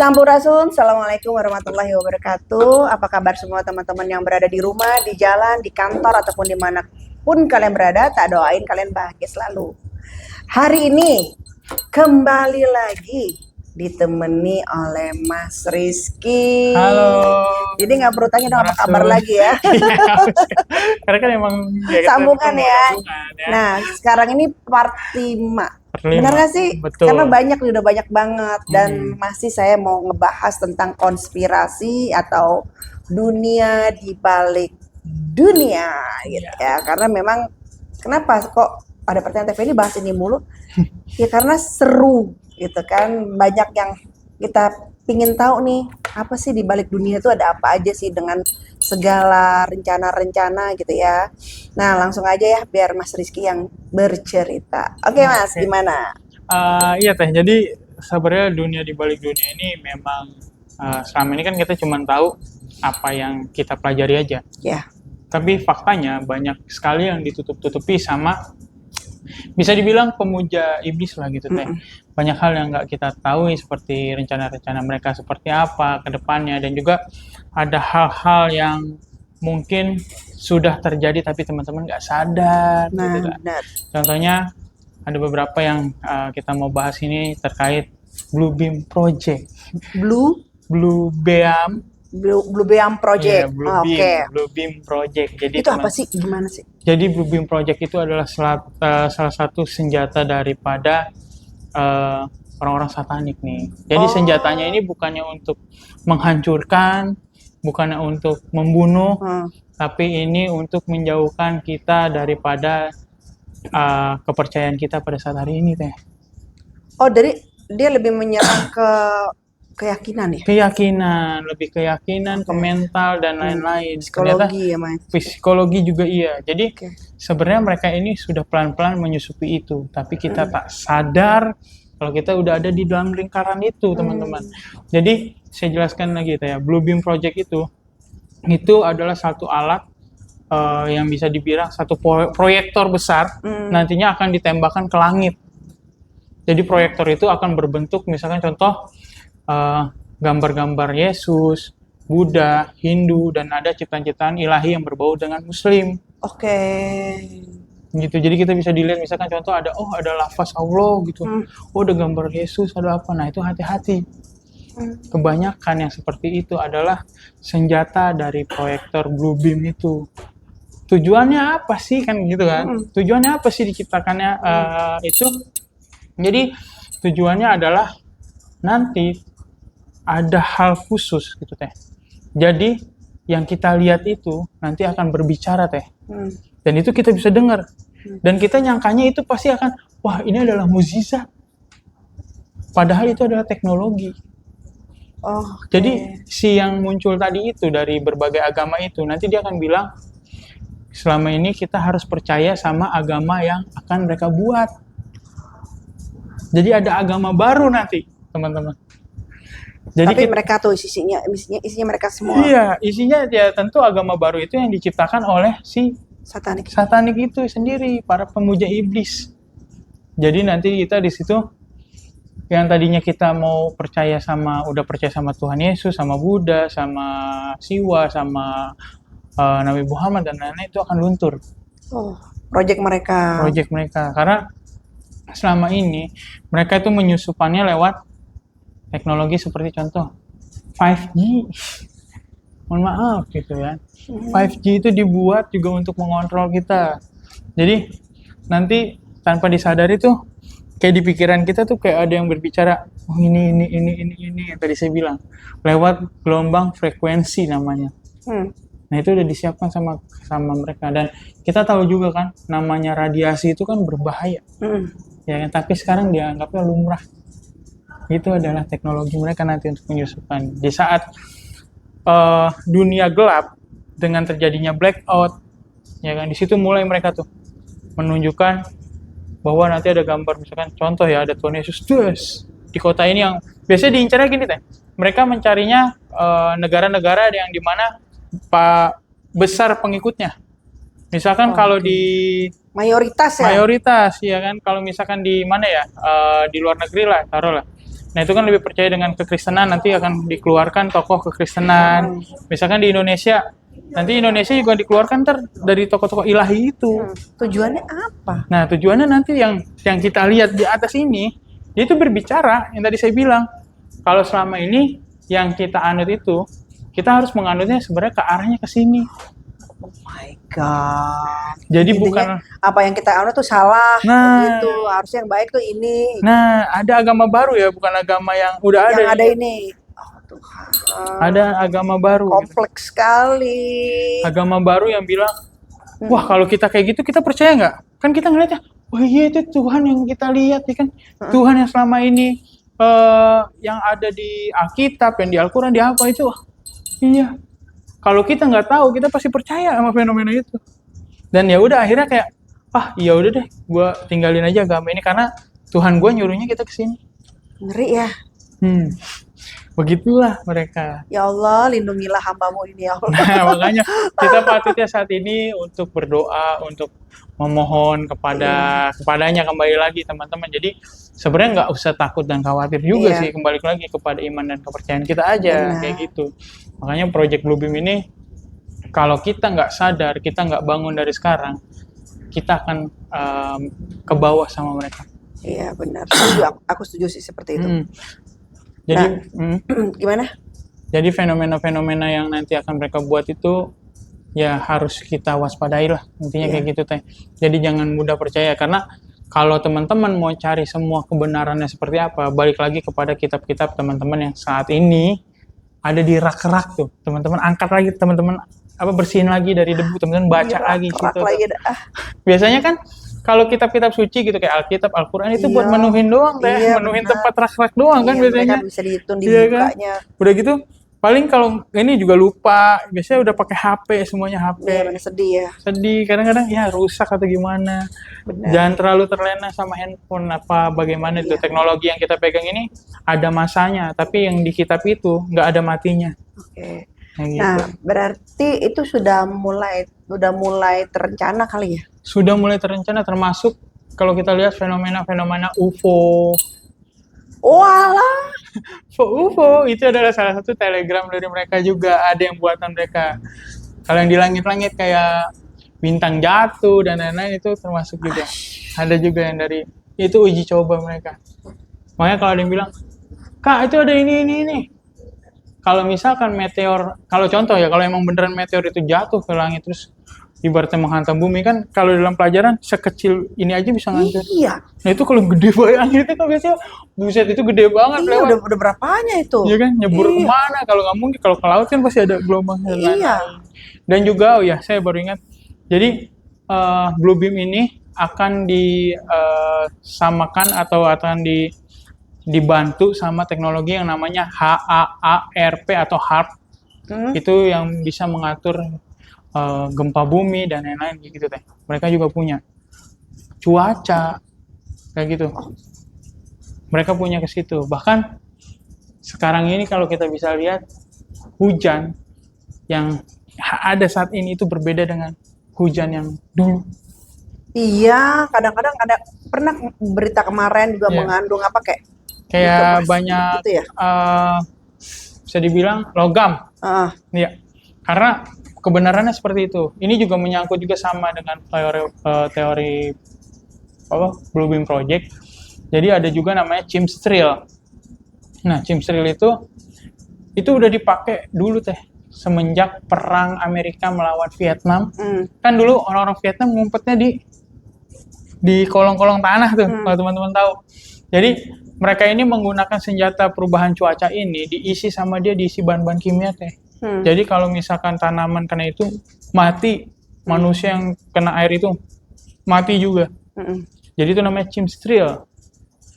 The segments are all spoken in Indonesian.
Sampurasun, Assalamualaikum warahmatullahi wabarakatuh. Apa kabar semua teman-teman yang berada di rumah, di jalan, di kantor, ataupun dimanapun kalian berada? Tak doain kalian bahagia selalu. Hari ini kembali lagi ditemani oleh Mas Rizky. Halo. Jadi nggak perlu tanya dong apa kabar lagi ya. Karena kan emang Sambungan ya. ya. Nah, sekarang ini part 5. Perlima. Benar nggak sih? Betul. Karena udah banyak banget dan masih saya mau ngebahas tentang konspirasi atau dunia di balik dunia gitu ya. Karena memang kenapa kok pada pertanyaan TV ini bahas ini mulu? Ya karena seru gitu kan. Banyak yang kita pingin tahu nih, apa sih di balik dunia itu ada apa aja sih dengan segala rencana-rencana gitu ya. Nah, langsung aja ya biar Mas Rizky yang bercerita. Oke Mas, gimana? Iya Teh, jadi sebenarnya dunia di balik dunia ini memang selama ini kan kita cuma tahu apa yang kita pelajari aja. Ya. Tapi faktanya banyak sekali yang ditutup-tutupi sama bisa dibilang pemuja iblis lah gitu Teh. Banyak hal yang nggak kita tahu seperti rencana-rencana mereka seperti apa ke depannya, dan juga ada hal-hal yang mungkin sudah terjadi tapi teman-teman nggak sadar Nah, gitu kan. benar. Contohnya ada beberapa yang kita mau bahas ini terkait Blue Beam Project. Blue Beam Project. Iya, Blue Oke. Beam, Blue Beam Project. Jadi Itu apa sih? Gimana sih? Jadi Blue Beam Project itu adalah salah satu senjata daripada orang-orang satanik nih. Jadi senjatanya ini bukannya untuk menghancurkan, bukannya untuk membunuh, tapi ini untuk menjauhkan kita daripada kepercayaan kita pada saat hari ini Teh. Oh, dari dia lebih menyerang ke keyakinan ya? Keyakinan, lebih keyakinan, ke mental dan lain-lain. Psikologi ya, Mas? Psikologi juga iya. Jadi sebenarnya mereka ini sudah pelan-pelan menyusupi itu, tapi kita tak sadar kalau kita udah ada di dalam lingkaran itu, teman-teman. Jadi saya jelaskan lagi ya, Blue Beam Project itu adalah satu alat yang bisa dibilang satu proyektor besar, nantinya akan ditembakkan ke langit. Jadi proyektor itu akan berbentuk misalkan contoh gambar-gambar Yesus, Buddha, Hindu, dan ada ciptaan-ciptaan ilahi yang berbau dengan Muslim. Oke. Gitu. Jadi kita bisa dilihat misalkan contoh ada lafaz Allah gitu. Ada gambar Yesus, ada apa. Nah, itu hati-hati. Kebanyakan yang seperti itu adalah senjata dari proyektor Blue Beam itu. Tujuannya apa sih kan gitu kan? Tujuannya apa sih diciptakannya itu? Jadi tujuannya adalah nanti ada hal khusus gitu Teh. Jadi yang kita lihat itu nanti akan berbicara Teh. Dan itu kita bisa dengar. Dan kita nyangkanya itu pasti akan, wah ini adalah mukjizat. Padahal itu adalah teknologi. Jadi si yang muncul tadi itu dari berbagai agama itu, nanti dia akan bilang, selama ini kita harus percaya sama agama yang akan mereka buat. Jadi ada agama baru nanti, teman-teman. Jadi tapi mereka tuh isinya mereka semua. Iya, isinya ya tentu agama baru itu yang diciptakan oleh si satanik itu sendiri, para pemuja iblis. Jadi nanti kita di situ yang tadinya kita udah percaya sama Tuhan Yesus, sama Buddha, sama Siwa, sama Nabi Muhammad dan lain-lain itu akan luntur. Project mereka. Karena selama ini mereka itu menyusupannya lewat teknologi seperti contoh 5G. Mohon maaf gitu ya. 5G itu dibuat juga untuk mengontrol kita. Jadi nanti tanpa disadari tuh kayak di pikiran kita tuh kayak ada yang berbicara, ini yang tadi saya bilang. Lewat gelombang frekuensi namanya. Nah, itu udah disiapkan sama mereka, dan kita tahu juga kan namanya radiasi itu kan berbahaya. Ya kan, tapi sekarang dianggapnya lumrah. Itu adalah teknologi mereka nanti untuk menyusupkan. Di saat dunia gelap dengan terjadinya blackout, ya kan, di situ mulai mereka tuh menunjukkan bahwa nanti ada gambar misalkan contoh ya, ada Tuhan Yesus di kota ini yang biasanya diincarnya gini Teh. Mereka mencarinya negara-negara yang dimana besar pengikutnya. Misalkan kalau di mayoritas ya kan, kalau misalkan di mana ya, di luar negeri lah, taruhlah Nah itu kan lebih percaya dengan kekristenan, nanti akan dikeluarkan tokoh kekristenan. Misalkan di Indonesia, nanti Indonesia juga dikeluarkan dari tokoh-tokoh ilahi itu. Tujuannya apa? Nah tujuannya nanti yang kita lihat di atas ini, dia itu berbicara, yang tadi saya bilang, kalau selama ini yang kita anut itu, kita harus menganutnya sebenarnya ke arahnya ke sini. Oh my God. Jadi Intinya, bukan, apa yang kita anut tuh salah, Nah. gitu. Harusnya yang baik tuh ini, nah ada agama baru ya, bukan agama yang udah yang ada. ada ini. Oh Tuhan, Ada agama baru. Gitu. kompleks sekali. Agama baru yang bilang, wah kalau kita kayak gitu kita percaya nggak? Kan kita ngeliatnya, wah iya itu Tuhan yang kita lihat ya kan, Tuhan yang selama ini yang ada di Alkitab, yang di Al-Quran, di apa itu, iya. Kalau kita nggak tahu, kita pasti percaya sama fenomena itu. Dan ya udah akhirnya kayak, iya udah deh, gue tinggalin aja agama ini karena Tuhan gue nyuruhnya kita ke sini. Ngeri ya. Begitulah mereka. Ya Allah, lindungilah hambamu ini ya Allah. Nah, makanya kita patutnya saat ini untuk berdoa, untuk memohon kepadanya kembali lagi teman-teman. Jadi sebenarnya nggak usah takut dan khawatir juga sih, kembali lagi kepada iman dan kepercayaan kita aja. Kayak gitu. Makanya Project Bluebeam ini kalau kita nggak sadar, kita nggak bangun dari sekarang, kita akan ke bawah sama mereka. Iya benar. Aku setuju sih seperti itu. Jadi gimana? Jadi fenomena-fenomena yang nanti akan mereka buat itu ya harus kita waspadai lah, intinya kayak gitu teh. Jadi jangan mudah percaya, karena kalau teman-teman mau cari semua kebenarannya seperti apa, balik lagi kepada kitab-kitab teman-teman yang saat ini ada di rak-rak tuh. Teman-teman angkat lagi, teman-teman bersihin lagi dari debu, teman-teman baca lagi situ. Biasanya kan kalau kitab-kitab suci gitu kayak Alkitab, Al-Quran itu buat menuhin doang deh, menuhin tempat rak-rak doang kan biasanya. Bisa dihitung di bukanya. Kan? Udah gitu paling kalau ini juga lupa, biasanya udah pakai HP, semuanya HP. Iya, sedih ya. Sedih, kadang-kadang ya rusak atau gimana. Benar. Jangan terlalu terlena sama handphone bagaimana itu teknologi yang kita pegang ini ada masanya, tapi yang di kitab itu nggak ada matinya. Oke. Gitu. Nah, berarti itu sudah mulai terencana kali ya? Sudah mulai terencana, termasuk kalau kita lihat fenomena-fenomena UFO. Walah. UFO itu adalah salah satu telegram dari mereka juga, ada yang buatan mereka. Kalau yang di langit-langit kayak bintang jatuh dan lain-lain itu termasuk juga. Ada juga yang dari itu uji coba mereka. Makanya kalau ada yang bilang, Kak itu ada ini. Kalau misalkan meteor, kalau contoh ya, kalau emang beneran meteor itu jatuh ke langit terus ibaratnya menghantam bumi kan, kalau dalam pelajaran sekecil ini aja bisa ngancurin. Iya. Nah itu kalau gede banget itu kan biasanya buset itu gede banget lewat. Udah berapanya itu? Iya kan, nyebur kemana? Kalau nggak mungkin, kalau ke laut kan pasti ada gelombangnya. Iya. Dan juga saya baru ingat, jadi Bluebeam ini akan disamakan atau akan dibantu sama teknologi yang namanya HAARP atau HARP. Itu yang bisa mengatur gempa bumi dan lain-lain gitu teh. Mereka juga punya cuaca kayak gitu. Mereka punya ke situ. Bahkan sekarang ini kalau kita bisa lihat hujan yang ada saat ini itu berbeda dengan hujan yang dulu. Iya, kadang-kadang ada pernah berita kemarin juga mengandung kayak gitu, banyak gitu ya? Bisa dibilang logam. Iya. Karena kebenarannya seperti itu. Ini juga menyangkut juga sama dengan teori Bluebeam Project. Jadi ada juga namanya chemtrail. Nah, chemtrail itu udah dipakai dulu teh semenjak perang Amerika melawan Vietnam. Kan dulu orang-orang Vietnam ngumpetnya di kolong-kolong tanah tuh, kalau teman-teman tahu. Jadi mereka ini menggunakan senjata perubahan cuaca ini diisi bahan-bahan kimia teh. Jadi kalau misalkan tanaman kena itu mati, manusia yang kena air itu mati juga. Jadi itu namanya chemtrail.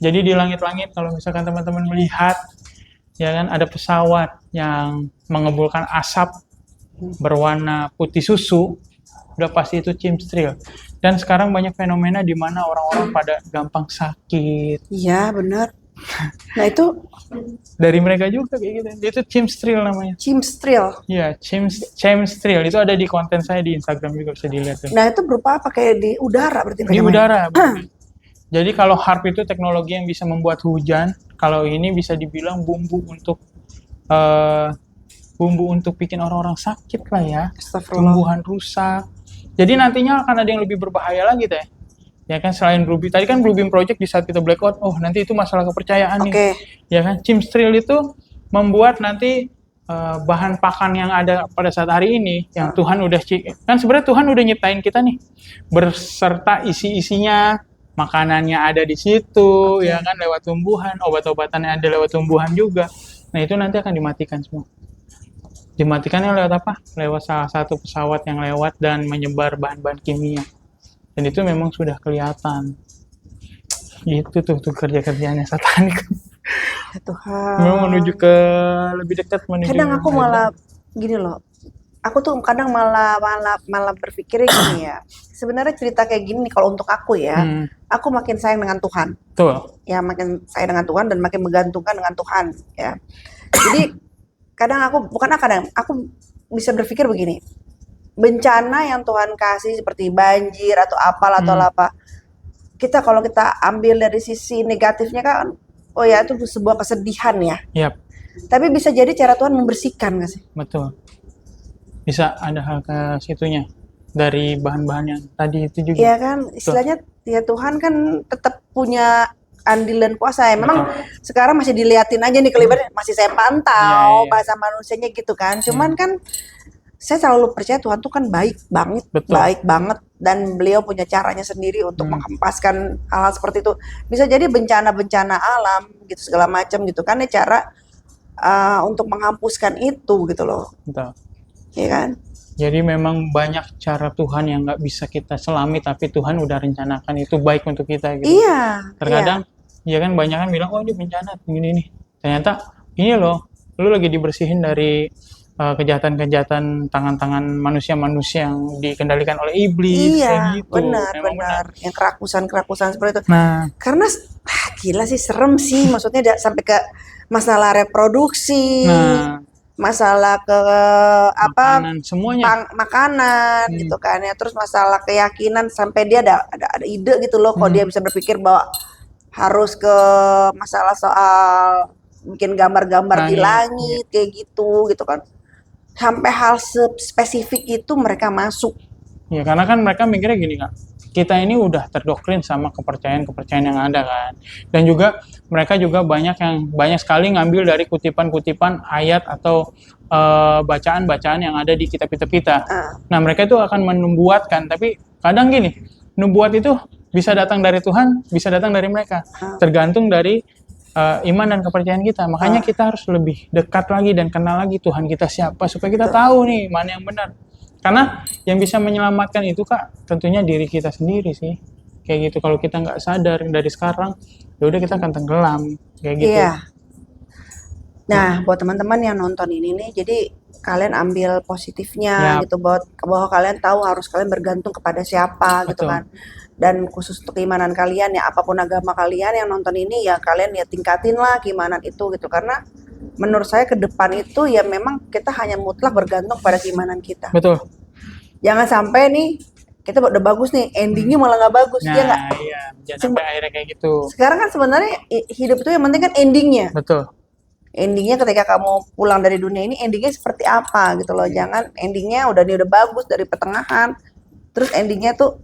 Jadi di langit-langit kalau misalkan teman-teman melihat, ya kan ada pesawat yang mengebulkan asap berwarna putih susu, udah pasti itu chemtrail. Dan sekarang banyak fenomena di mana orang-orang pada gampang sakit. Iya benar. Nah itu dari mereka juga kayak gitu. Itu chemtrail namanya. Chemtrail. Iya, chemtrail itu ada di konten saya di Instagram juga bisa dilihat tuh. Nah itu berupa apa, kayak di udara berarti? Di udara. Jadi kalau HARP itu teknologi yang bisa membuat hujan. kalau ini bisa dibilang bumbu untuk bikin orang-orang sakit lah ya, Astagfirullah. tumbuhan rusak. Jadi nantinya akan ada yang lebih berbahaya lagi teh. Ya kan, selain Bluebeam, tadi kan Bluebeam Project di saat kita blackout, oh nanti itu masalah kepercayaan nih. Oke. Ya kan, chemtrail itu membuat nanti bahan pakan yang ada pada saat hari ini, yang Tuhan udah kan sebenarnya Tuhan udah nyiptain kita nih, berserta isi-isinya, makanannya ada di situ, ya kan, lewat tumbuhan, obat-obatannya ada lewat tumbuhan juga. Nah itu nanti akan dimatikan semua. Dimatikannya lewat apa? Lewat salah satu pesawat yang lewat dan menyebar bahan-bahan kimia. Dan itu memang sudah kelihatan. Itu tuh kerja-kerjanya satanik. Ya Tuhan. Memang menuju ke lebih dekat menuju. Kadang aku malah gini loh. Aku tuh kadang malah berpikirnya gini ya. Sebenarnya cerita kayak gini nih kalau untuk aku ya, aku makin sayang dengan Tuhan. Betul. Ya makin sayang dengan Tuhan dan makin menggantungkan dengan Tuhan ya. Jadi aku bisa berpikir begini. Bencana yang Tuhan kasih seperti banjir atau apalah atau apa. Kalau kita ambil dari sisi negatifnya kan, oh ya itu sebuah kesedihan ya. Yap. Tapi bisa jadi cara Tuhan membersihkan nggak sih? Betul. Bisa ada hal ke situnya dari bahan-bahan yang tadi itu juga. Iya kan, istilahnya ya Tuhan kan tetap punya andil dan kuasa ya. Memang sekarang masih diliatin aja nih kelibatnya, masih saya pantau bahasa manusianya gitu kan. Cuman kan saya selalu percaya Tuhan tuh kan baik banget, baik banget, dan beliau punya caranya sendiri untuk menghempaskan hal-hal seperti itu. Bisa jadi bencana-bencana alam gitu segala macam gitu kan ya, cara untuk menghapuskan itu gitu loh. Betul. Iya kan? Jadi memang banyak cara Tuhan yang nggak bisa kita selami, tapi Tuhan udah rencanakan itu baik untuk kita gitu. Iya. Terkadang ya kan banyak kan bilang, oh ini bencana gini nih. Ternyata ini loh, lu lagi dibersihin dari kejahatan-kejahatan tangan-tangan manusia-manusia yang dikendalikan oleh iblis. Iya, gitu. benar. Yang kerakusan seperti itu. Nah, karena gila sih, serem sih. Maksudnya sampai ke masalah reproduksi, masalah ke makanan, semuanya. Makanan gitu kan ya. Terus masalah keyakinan, sampai dia ada ide gitu loh. Kalau dia bisa berpikir bahwa harus ke masalah soal bikin gambar-gambar di langit kayak gitu kan. Sampai hal spesifik itu mereka masuk. Ya karena kan mereka mikirnya gini Kak, kita ini udah terdoktrin sama kepercayaan yang ada kan. Dan juga mereka juga banyak sekali ngambil dari kutipan-kutipan ayat atau bacaan-bacaan yang ada di kitab-kitab kita. Nah mereka itu akan menubuatkan, tapi kadang gini, nubuat itu bisa datang dari Tuhan, bisa datang dari mereka. Tergantung dari iman dan kepercayaan kita. Makanya kita harus lebih dekat lagi dan kenal lagi Tuhan kita siapa, supaya kita tahu nih mana yang benar. Karena yang bisa menyelamatkan itu Kak, tentunya diri kita sendiri sih. Kayak gitu, kalau kita nggak sadar dari sekarang, ya udah kita akan tenggelam kayak gitu. Iya. Nah, buat teman-teman yang nonton ini nih, jadi kalian ambil positifnya gitu, bahwa kalian tahu harus kalian bergantung kepada siapa. Betul. Gitu kan. Dan khusus untuk keimanan kalian ya, apapun agama kalian yang nonton ini ya, kalian ya tingkatin lah keimanan itu gitu. Karena menurut saya ke depan itu ya memang kita hanya mutlak bergantung pada keimanan kita. Betul. Jangan sampai nih kita udah bagus nih, endingnya malah nggak bagus. Nah, ya nggak? Iya, jangan sampai akhirnya kayak gitu. Sekarang kan sebenarnya hidup itu yang penting kan endingnya. Betul. Endingnya ketika kamu pulang dari dunia ini, endingnya seperti apa gitu loh. Jangan endingnya udah bagus dari pertengahan, terus endingnya tuh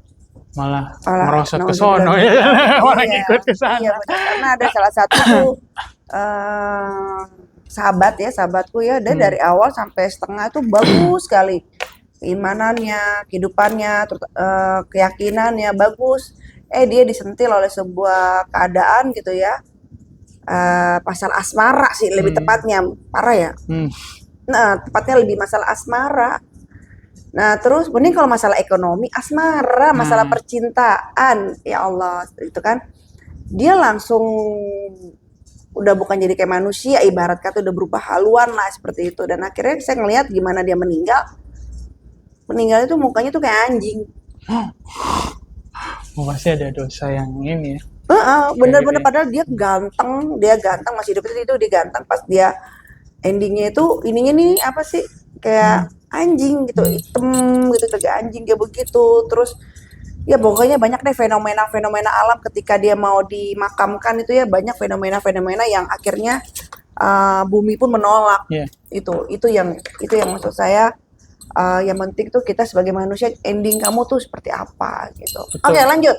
malah merosot ke sono ya, orang ikut ke sana. Iya, karena ada salah satu sahabatku ya, dia dari awal sampai setengah itu bagus sekali, keimanannya, kehidupannya, keyakinannya bagus. Dia disentil oleh sebuah keadaan gitu ya, pasal asmara sih lebih tepatnya, parah ya. Nah, tepatnya lebih masalah asmara. Nah, terus mending kalau masalah ekonomi, asmara, masalah percintaan, ya Allah, itu kan dia langsung udah bukan jadi kayak manusia, ibarat kata udah berubah haluan lah seperti itu. Dan akhirnya saya ngelihat gimana dia meninggal itu mukanya tuh kayak anjing. Pasti ada dosa yang ini ya. Bener-bener gitu. Padahal dia ganteng masih hidup itu dia ganteng, pas dia endingnya itu ininya nih apa sih kayak anjing gitu, hitam gitu, kayak anjing kayak begitu. Terus Ya pokoknya banyak deh fenomena-fenomena alam ketika dia mau dimakamkan itu ya, banyak fenomena-fenomena yang akhirnya bumi pun menolak. Iya, Itu yang maksud saya, yang penting tuh kita sebagai manusia ending kamu tuh seperti apa gitu. betul. Oke, lanjut.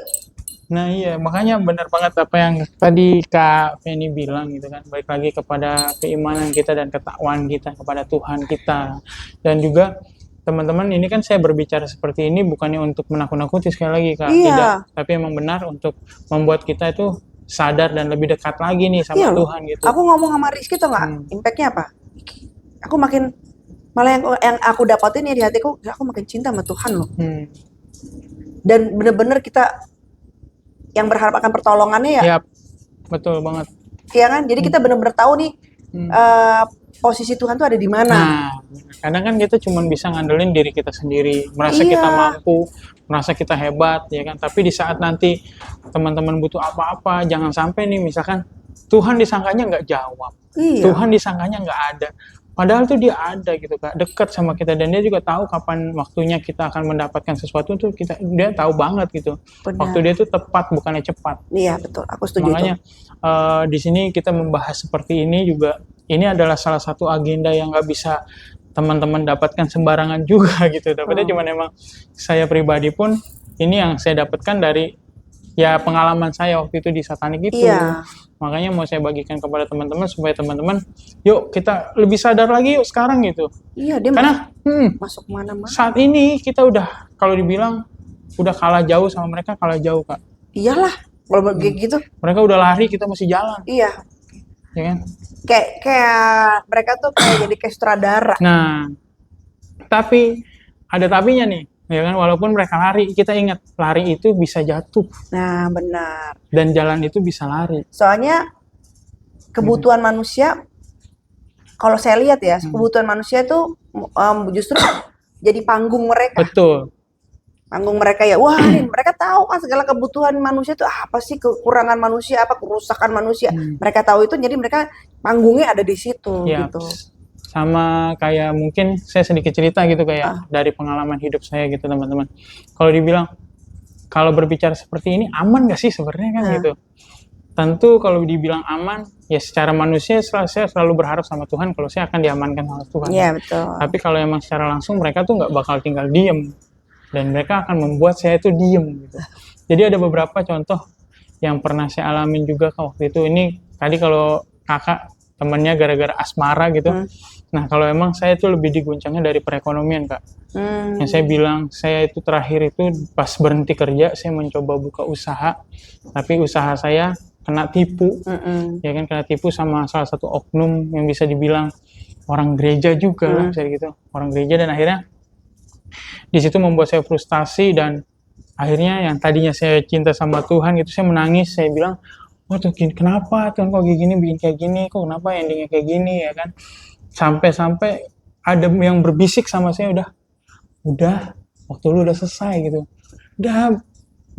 Nah iya, makanya benar banget apa yang tadi Kak Feni bilang gitu kan. Baik lagi kepada keimanan kita dan ketakwaan kita kepada Tuhan kita. Dan juga teman-teman, ini kan saya berbicara seperti ini bukannya untuk menakut-nakuti sekali lagi Kak. Iya. Tidak, tapi emang benar untuk membuat kita itu sadar dan lebih dekat lagi nih sama Iya loh. Tuhan gitu. Aku ngomong sama Rizky tuh nggak, impactnya apa? Aku makin malah yang aku dapatin ya di hatiku, ya aku makin cinta sama Tuhan loh. Hmm. Dan bener-bener kita yang berharap akan pertolongannya ya, Yap, betul banget. ya kan? Jadi kita bener-bener tahu nih posisi Tuhan tuh ada di mana. Nah, kadang kan kita cuma bisa ngandelin diri kita sendiri, merasa Iya. kita mampu, merasa kita hebat, ya kan? Tapi di saat nanti teman-teman butuh apa-apa, jangan sampai nih misalkan Tuhan disangkanya nggak jawab, Iya. Tuhan disangkanya nggak ada. Padahal tuh dia ada gitu Kak, dekat sama kita dan dia juga tahu kapan waktunya kita akan mendapatkan sesuatu tuh dia tahu banget gitu. Benar. Waktu dia tuh tepat bukannya cepat. Iya betul, aku setuju Makanya di sini kita membahas seperti ini juga, ini adalah salah satu agenda yang nggak bisa teman-teman dapatkan sembarangan juga gitu. Dapatnya cuman emang saya pribadi pun ini yang saya dapatkan dari ya pengalaman saya waktu itu di satanik itu. Iya. Makanya mau saya bagikan kepada teman-teman supaya teman-teman, yuk kita lebih sadar lagi yuk sekarang gitu. Iya, dia Karena masuk mana-mana. saat ini kita udah kalau dibilang udah kalah jauh sama mereka, kalah jauh Kak. Iyalah, kalau kayak gitu. Mereka udah lari, kita masih jalan, Iya. ya kan? Kayak mereka tuh kayak jadi kayak sutradara. Nah, tapi ada tapinya nih, ya kan? Walaupun mereka lari, kita ingat lari itu bisa jatuh Nah, benar. dan jalan itu bisa lari. Soalnya kebutuhan manusia, kalau saya lihat ya, kebutuhan manusia itu justru jadi panggung mereka. Betul. Panggung mereka ya, wah nih, mereka tahu kan segala kebutuhan manusia itu apa sih, kekurangan manusia, apa kerusakan manusia. Mereka tahu itu, jadi mereka panggungnya ada di situ Ya, gitu. sama kayak mungkin saya sedikit cerita gitu kayak dari pengalaman hidup saya gitu teman-teman. Kalau dibilang, kalau berbicara seperti ini aman gak sih sebenarnya kan gitu. Tentu kalau dibilang aman, ya secara manusia saya selalu berharap sama Tuhan kalau saya akan diamankan oleh Tuhan. Iya betul. Tapi kalau emang secara langsung mereka tuh nggak bakal tinggal diem. Dan mereka akan membuat saya itu diem gitu. Jadi ada beberapa contoh yang pernah saya alamin juga waktu itu. Ini tadi kalau kakak temennya gara-gara asmara gitu. Nah kalau emang saya itu lebih diguncangnya dari perekonomian Kak. Yang saya bilang, saya itu terakhir itu pas berhenti kerja, saya mencoba buka usaha. Tapi usaha saya kena tipu. Ya kan, kena tipu sama salah satu oknum yang bisa dibilang orang gereja juga lah, saya gitu. Orang gereja, dan akhirnya di situ membuat saya frustasi dan akhirnya yang tadinya saya cinta sama Tuhan gitu, saya menangis, saya bilang, oh Tuhan kenapa Tuhan kok gini bikin kayak gini, kok kenapa endingnya kayak gini ya kan, sampai ada yang berbisik sama saya, udah waktu lu udah selesai gitu, udah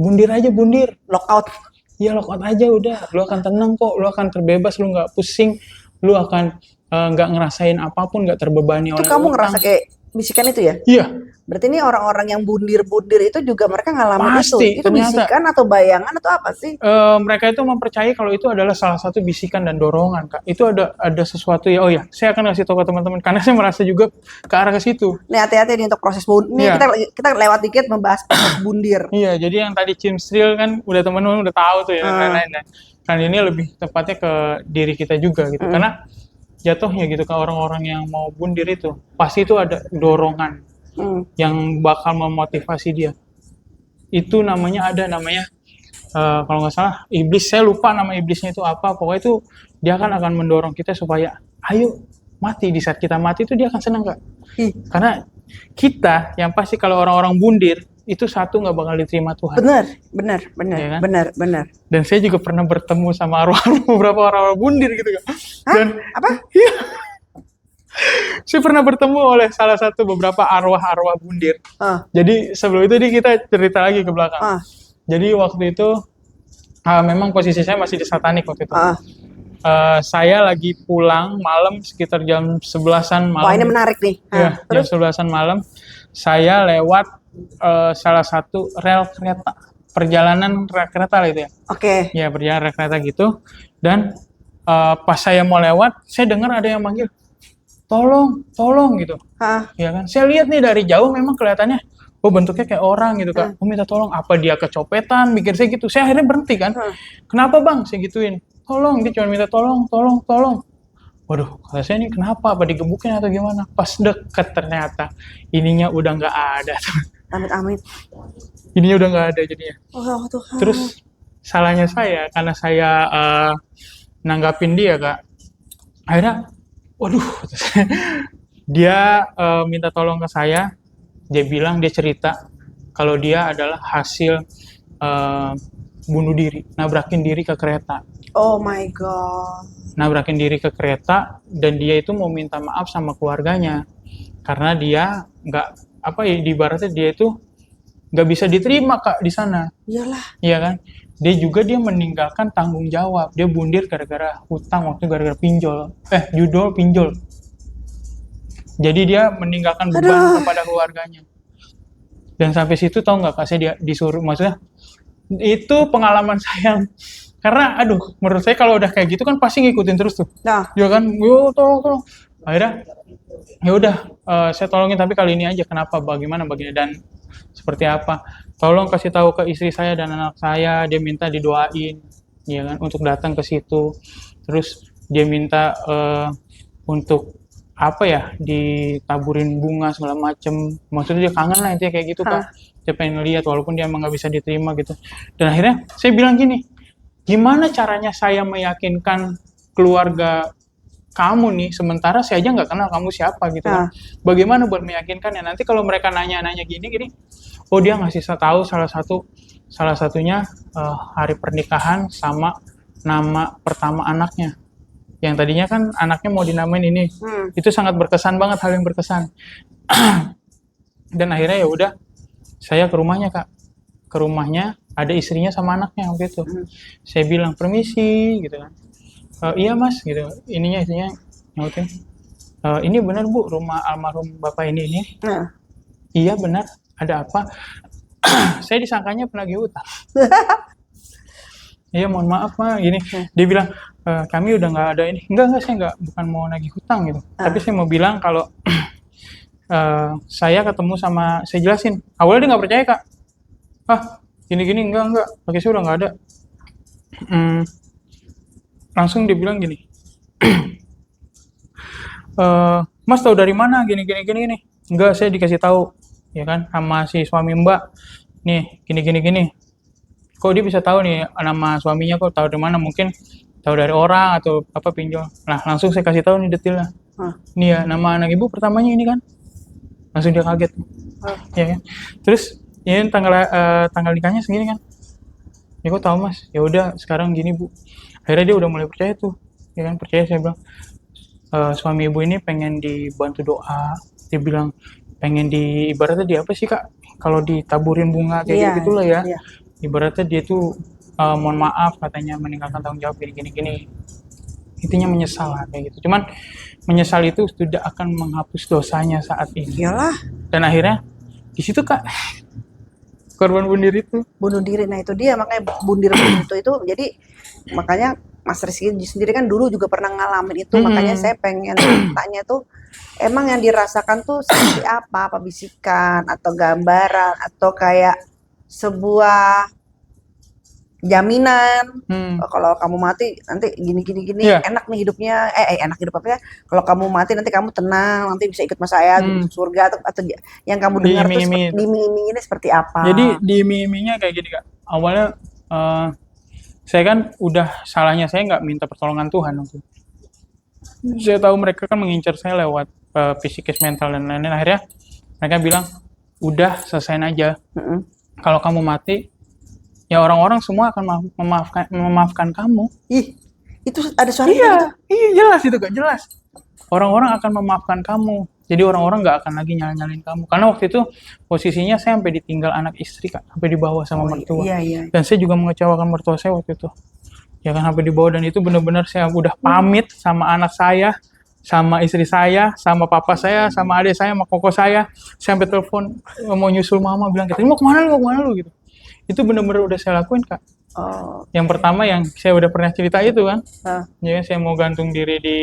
bundir aja, bundir, Lockout. ya lockout aja udah, lu akan tenang kok, lu akan terbebas, lu nggak pusing, lu akan nggak ngerasain apapun, nggak terbebani Itu oleh kamu utang. ngerasa kayak bisikan itu ya? Iya. Berarti ini orang-orang yang bundir-bundir itu juga mereka ngalamin Pasti, itu ternyata. bisikan atau bayangan atau apa sih? Mereka itu mempercayai kalau itu adalah salah satu bisikan dan dorongan Kak. Itu ada sesuatu ya. Oh ya, saya akan kasih tahu ke teman-teman karena saya merasa juga ke arah ke situ. Nih hati-hati nih untuk proses bundir. Nih Iya. kita lewat dikit membahas proses bundir. Iya, jadi yang tadi chemtrail kan udah teman-teman udah tahu tuh ya dan lain-lain. Kan ini lebih tepatnya ke diri kita juga gitu. Karena jatuhnya gitu ke orang-orang yang mau bundir itu pasti itu ada dorongan yang bakal memotivasi dia. Itu namanya kalau nggak salah iblis, saya lupa nama iblisnya itu apa, pokoknya itu dia akan mendorong kita supaya ayo mati. Di saat kita mati itu dia akan senang Kak. Karena kita yang pasti kalau orang-orang bundir itu satu nggak bakal diterima Tuhan. Benar. Ya kan? Benar. Dan saya juga pernah bertemu sama beberapa orang-orang bundir gitu Kak. Dan Apa? iya. Saya pernah bertemu oleh salah satu beberapa arwah-arwah bundir. Jadi sebelum itu kita cerita lagi ke belakang. Jadi waktu itu memang posisi saya masih di satanik waktu itu. Saya lagi pulang malam sekitar jam 11-an malam. Wah ini menarik nih. Ya, jam Terus? 11-an malam. saya lewat salah satu rel kereta, perjalanan rel kereta lah itu ya. Oke. Ya, perjalanan rel kereta gitu. Dan pas saya mau lewat, saya dengar ada yang manggil, tolong, tolong gitu. Hah. Ya kan? Saya lihat nih dari jauh memang kelihatannya, oh bentuknya kayak orang gitu Kak. Oh minta tolong, apa dia kecopetan? Mikir saya gitu. Saya akhirnya berhenti kan. Kenapa Bang? Saya gituin. Tolong, dia cuma minta tolong, tolong, tolong. Waduh, kata saya ini kenapa? Apa digebukin atau gimana? Pas deket ternyata ininya udah nggak ada. Amit-amit. Ininya udah nggak ada jadinya. Oh Tuhan. Terus salahnya saya karena saya nanggapin dia Kak. Akhirnya, waduh, dia minta tolong ke saya. Dia bilang, dia cerita kalau dia adalah hasil bunuh diri, nabrakin diri ke kereta. Oh my God. Nabrakin diri ke kereta dan dia itu mau minta maaf sama keluarganya karena dia nggak apa ya, di ibaratnya dia itu nggak bisa diterima Kak di sana. Iyalah. Iya kan? Dia meninggalkan tanggung jawab. Dia bundir gara-gara hutang waktu gara-gara pinjol. Judul pinjol. Jadi dia meninggalkan beban kepada keluarganya. Dan sampai situ tahu nggak Kak, saya disuruh, maksudnya itu pengalaman saya. Karena aduh, menurut saya kalau udah kayak gitu kan pasti ngikutin terus tuh. Nah. Ya kan, yo tolong. Akhirnya ya udah, saya tolongin tapi kali ini aja, kenapa, bagaimana dan seperti apa. Tolong kasih tahu ke istri saya dan anak saya, dia minta didoain, ya kan, untuk datang ke situ. Terus dia minta untuk apa ya, ditaburin bunga segala macem. Maksudnya dia kangen lah intinya kayak gitu Kak. Dia pengen lihat walaupun dia emang nggak bisa diterima gitu. Dan akhirnya saya bilang gini, gimana caranya saya meyakinkan keluarga kamu nih, sementara saya aja nggak kenal kamu siapa gitu kan. Bagaimana buat meyakinkannya? Nanti kalau mereka nanya-nanya gini, oh dia ngasih tahu salah satunya hari pernikahan sama nama pertama anaknya. Yang tadinya kan anaknya mau dinamain ini. Itu sangat berkesan banget, hal yang berkesan. Dan akhirnya ya udah, saya ke rumahnya Kak. Ke rumahnya ada istrinya sama anaknya waktu itu. Saya bilang permisi gitu kan. Iya Mas gitu. Ininya istrinya nyautin. Ini benar Bu, rumah almarhum Bapak ini. Iya benar. Ada apa? Saya disangkanya penagih hutang. Iya mohon maaf Pak, gini. Dia bilang, kami udah nggak ada ini. Enggak, saya bukan mau nagih hutang gitu. Tapi saya mau bilang kalau saya ketemu sama, saya jelasin. Awalnya dia nggak percaya Kak. Gini enggak. Pakai saya udah nggak ada. Langsung dia bilang gini. Mas tahu dari mana gini. Enggak, saya dikasih tahu ya kan sama si suami Mbak. Nih, gini. Kok dia bisa tahu nih nama suaminya, kok tahu dari mana? Mungkin tahu dari orang atau apa pinjol. Nah, langsung saya kasih tahu nih detailnya. Nih ya, nama anak ibu pertamanya ini kan. Langsung dia kaget. Ya kan? Terus ini tanggal nikahnya segini kan. Ya kok tahu Mas? Ya udah, sekarang gini Bu. Akhirnya dia udah mulai percaya tuh. Ya kan, percaya. Saya bilang, suami ibu ini pengen dibantu doa. Dia bilang pengen ibaratnya dia apa sih Kak? Kalau ditaburin bunga kayak gitu lah ya. Ibaratnya dia tuh mohon maaf katanya meninggalkan tanggung jawab gini. Intinya menyesal lah kayak gitu. Cuman menyesal itu tidak akan menghapus dosanya saat ini. Iyalah. Dan akhirnya di situ Kak, korban bunuh diri itu. Bunuh diri. Nah itu dia, makanya bunuh itu. Jadi makanya Mas Rizky sendiri kan dulu juga pernah ngalamin itu. Makanya saya pengen tanya tuh, emang yang dirasakan tuh seperti apa? Apa bisikan atau gambaran atau kayak sebuah jaminan, kalau kamu mati nanti gini enak nih hidupnya, enak hidup apa ya, kalau kamu mati nanti kamu tenang, nanti bisa ikut sama saya di surga, atau yang kamu dengar tuh diiming-iminginnya seperti apa? Jadi diiming-imingnya kayak gini Kak, awalnya saya kan salahnya saya nggak minta pertolongan Tuhan waktu. Saya tahu mereka kan mengincar saya lewat psikis, mental dan lain-lain. Akhirnya mereka bilang udah selesain aja. Kalau kamu mati, ya orang-orang semua akan memaafkan kamu. Itu ada suara gitu? Iya jelas itu Kak, jelas. Orang-orang akan memaafkan kamu. Jadi orang-orang nggak akan lagi nyalain kamu. Karena waktu itu posisinya saya sampai ditinggal anak istri Kak, sampai dibawa sama mertua. Iya. Dan saya juga mengecewakan mertua saya waktu itu. Ya kan, sampai dibawa, dan itu benar-benar saya udah pamit sama anak saya sama istri saya, sama papa saya, sama adik saya, sama koko saya sampai telepon mau nyusul mama bilang kita mau kemana lu gitu. Itu bener-bener udah saya lakuin Kak. Oh, Yang pertama yang saya udah pernah cerita itu kan, ah, ya saya mau gantung diri di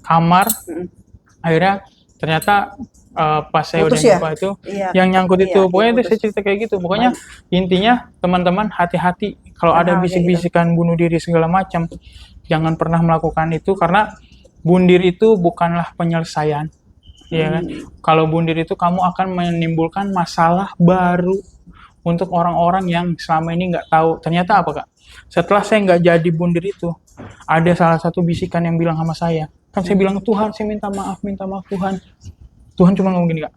kamar, mm. akhirnya ternyata pas saya udah Putus ya? nyoba itu, Iya. yang nyangkut Iya, itu, iya, pokoknya itu putus. saya cerita kayak gitu. Pokoknya intinya teman-teman hati-hati kalau ada Hal-hal kayak gitu. bisik-bisikan bunuh diri segala macam, jangan pernah melakukan itu karena bundir itu bukanlah penyelesaian, ya kan? Kalau bundir itu kamu akan menimbulkan masalah baru untuk orang-orang yang selama ini nggak tahu. Ternyata apa Kak? Setelah saya nggak jadi bundir itu, ada salah satu bisikan yang bilang sama saya. Kan saya bilang, Tuhan, saya minta maaf Tuhan. Tuhan cuma ngomong gini Kak,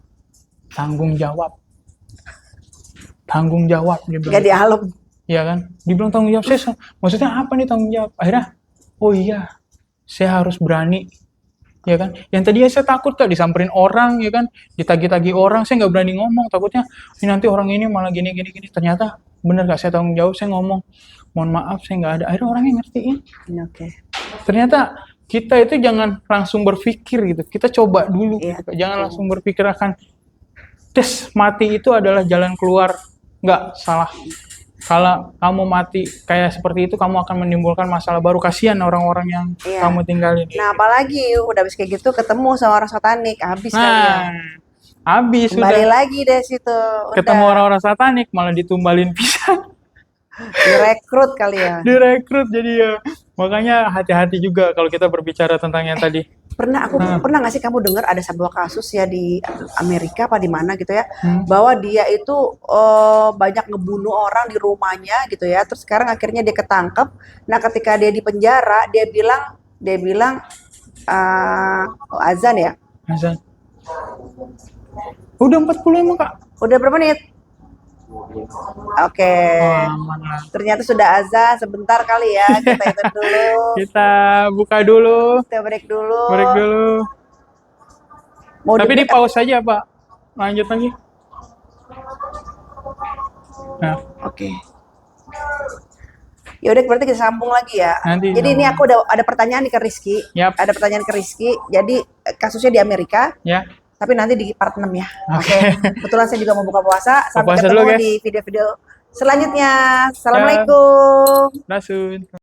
tanggung jawab. Tanggung jawab, dia bilang. Gak dialog. Iya kan? Dibilang tanggung jawab, saya maksudnya apa nih tanggung jawab? Akhirnya, oh iya, saya harus berani. Ya kan? Yang tadinya saya takut Kak disamperin orang, ya kan? Ditagi-tagi orang, saya nggak berani ngomong. Takutnya, ini nanti orang ini malah gini. Ternyata bener Kak, saya tanggung jawab, saya ngomong, mohon maaf, saya nggak ada. Akhirnya orangnya ngertiin. Oke. Ternyata kita itu jangan langsung berpikir gitu. Kita coba dulu. Iya, Gitu. Jangan langsung berpikir akan tes mati itu adalah jalan keluar. Nggak salah. Kalau kamu mati kayak seperti itu, kamu akan menimbulkan masalah baru. Kasihan orang-orang yang Iya. kamu tinggalin. Nah, apalagi udah habis kayak gitu ketemu sama orang satanik, habis kali ya. Nah, habis Kembali sudah lagi deh situ. ketemu Udah orang-orang satanik malah ditumbalin pisang, direkrut kali ya. direkrut jadi ya. Makanya hati-hati juga kalau kita berbicara tentang yang tadi. Pernah nggak sih kamu dengar ada sebuah kasus ya di Amerika apa di mana gitu ya, bahwa dia itu banyak ngebunuh orang di rumahnya gitu ya, terus sekarang akhirnya dia ketangkep. Nah, ketika dia di penjara, dia bilang azan ya. Azan. Udah 40 emang Kak. Udah berapa menit? Oke. Oh, aman lah. Ternyata sudah azan, sebentar kali ya kita itu dulu. Kita buka dulu, Kita break dulu. break dulu. Mau Tapi di di-break? pause aja Pak. Lanjut lagi. Nah, Oke. Ya udah berarti kita sambung lagi ya. Nanti Jadi ini aku udah ada pertanyaan nih ke Rizky. Yap. Ada pertanyaan ke Rizky. Jadi kasusnya di Amerika, ya. tapi nanti di part 6 ya. Oke. Kebetulan saya juga mau buka puasa. Sampai puasa ketemu dulu, guys. di video-video selanjutnya. Assalamualaikum. Dasun.